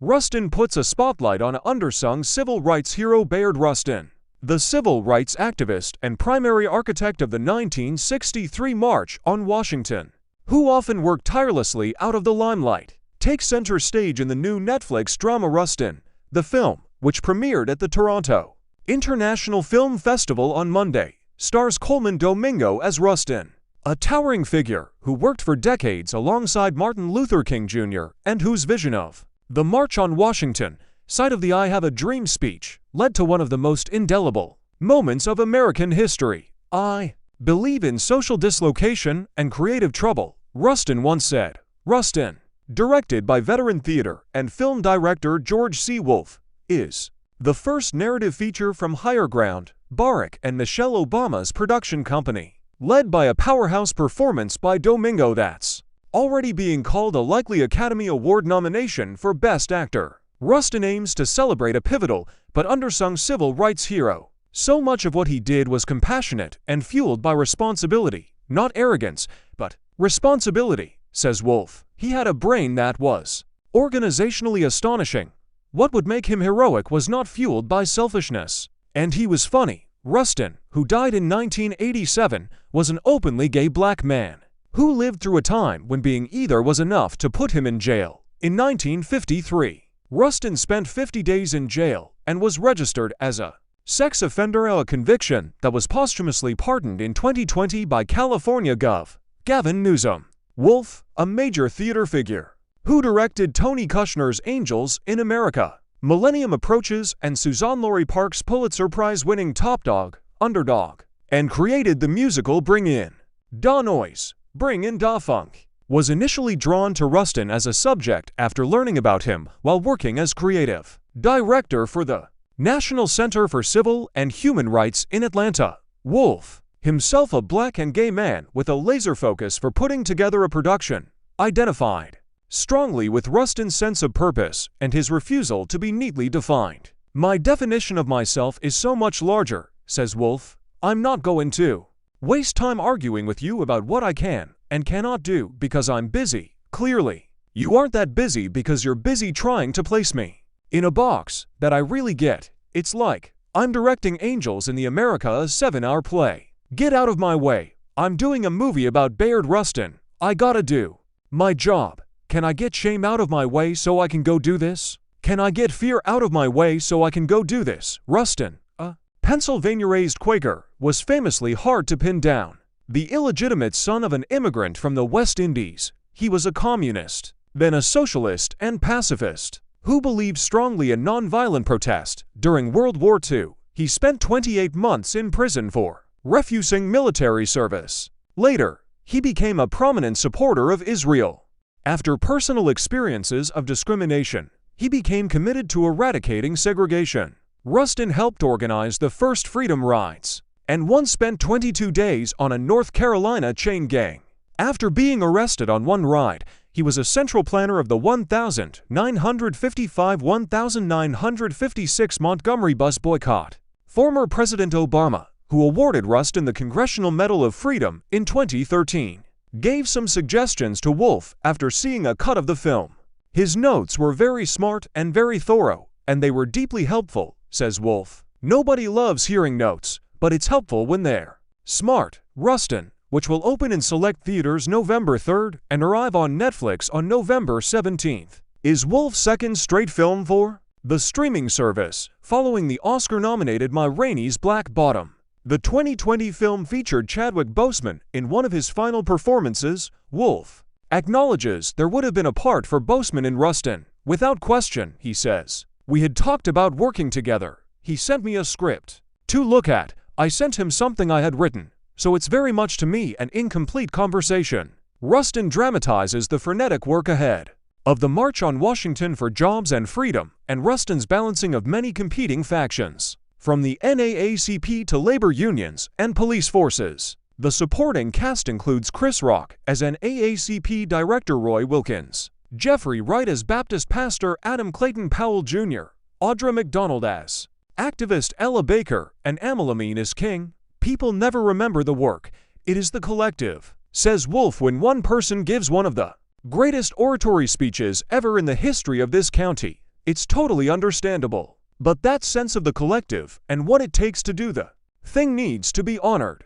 Rustin puts a spotlight on undersung civil rights hero Bayard Rustin, the civil rights activist and primary architect of the 1963 March on Washington, who often worked tirelessly out of the limelight, takes center stage in the new Netflix drama Rustin, the film, which premiered at the Toronto International Film Festival on Monday, stars Colman Domingo as Rustin, a towering figure who worked for decades alongside Martin Luther King Jr. and whose vision of the March on Washington, site of the I Have a Dream speech, led to one of the most indelible moments of American history. "I believe in social dislocation and creative trouble," Rustin once said. Rustin, directed by veteran theater and film director George C. Wolfe, is the first narrative feature from Higher Ground, Barack and Michelle Obama's production company, led by a powerhouse performance by Domingo that's already being called a likely Academy Award nomination for Best Actor. Rustin aims to celebrate a pivotal but undersung civil rights hero. So much of what he did was compassionate and fueled by responsibility, not arrogance, but responsibility, says Wolfe. He had a brain that was organizationally astonishing. What would make him heroic was not fueled by selfishness. And he was funny. Rustin, who died in 1987, was an openly gay black man who lived through a time when being either was enough to put him in jail. In 1953, Rustin spent 50 days in jail and was registered as a sex offender, a conviction that was posthumously pardoned in 2020 by California Gov. Gavin Newsom. Wolfe, a major theater figure, who directed Tony Kushner's Angels in America, Millennium Approaches, and Suzanne-Lori Parks' Pulitzer Prize-winning Top Dog, Underdog, and created the musical Bring In Da Noise, Bring In Da Funk, was initially drawn to Rustin as a subject after learning about him while working as creative director for the National Center for Civil and Human Rights in Atlanta. Wolfe, himself a black and gay man with a laser focus for putting together a production, identified strongly with Rustin's sense of purpose and his refusal to be neatly defined. "My definition of myself is so much larger," says Wolfe. "I'm not going to waste time arguing with you about what I can and cannot do because I'm busy. Clearly, you aren't that busy because you're busy trying to place me in a box that I really get. It's like I'm directing Angels in the America, a 7-hour play. Get out of my way. I'm doing a movie about Bayard Rustin. I gotta do my job. Can I get shame out of my way so I can go do this? Can I get fear out of my way so I can go do this?" Rustin, a Pennsylvania-raised Quaker, was famously hard to pin down. The illegitimate son of an immigrant from the West Indies, he was a communist, then a socialist and pacifist, who believed strongly in nonviolent protest. During World War II, he spent 28 months in prison for refusing military service. Later, he became a prominent supporter of Israel. After personal experiences of discrimination, he became committed to eradicating segregation. Rustin helped organize the first freedom rides, and once spent 22 days on a North Carolina chain gang. After being arrested on one ride, he was a central planner of the 1955-1956 Montgomery bus boycott. Former President Obama, who awarded Rustin the Congressional Medal of Freedom in 2013, gave some suggestions to Wolfe after seeing a cut of the film. "His notes were very smart and very thorough, and they were deeply helpful," says Wolfe. "Nobody loves hearing notes, but it's helpful when they're smart." Rustin, which will open in select theaters November 3rd and arrive on Netflix on November 17th, is Wolfe's second straight film for the streaming service, following the Oscar-nominated Ma Rainey's Black Bottom. The 2020 film featured Chadwick Boseman in one of his final performances. Wolfe acknowledges there would have been a part for Boseman in Rustin. "Without question," he says. "We had talked about working together. He sent me a script to look at. I sent him something I had written, so it's very much to me an incomplete conversation." Rustin dramatizes the frenetic work ahead of the March on Washington for jobs and freedom, and Rustin's balancing of many competing factions, from the NAACP to labor unions and police forces. The supporting cast includes Chris Rock as an AACP director Roy Wilkins, Jeffrey Wright as Baptist pastor Adam Clayton Powell Jr., Audra McDonald as activist Ella Baker, and Amel Amin as King. "People never remember the work. It is the collective," says Wolfe when one person gives one of the greatest oratory speeches ever in the history of this county. It's totally understandable. But that sense of the collective and what it takes to do the thing needs to be honored.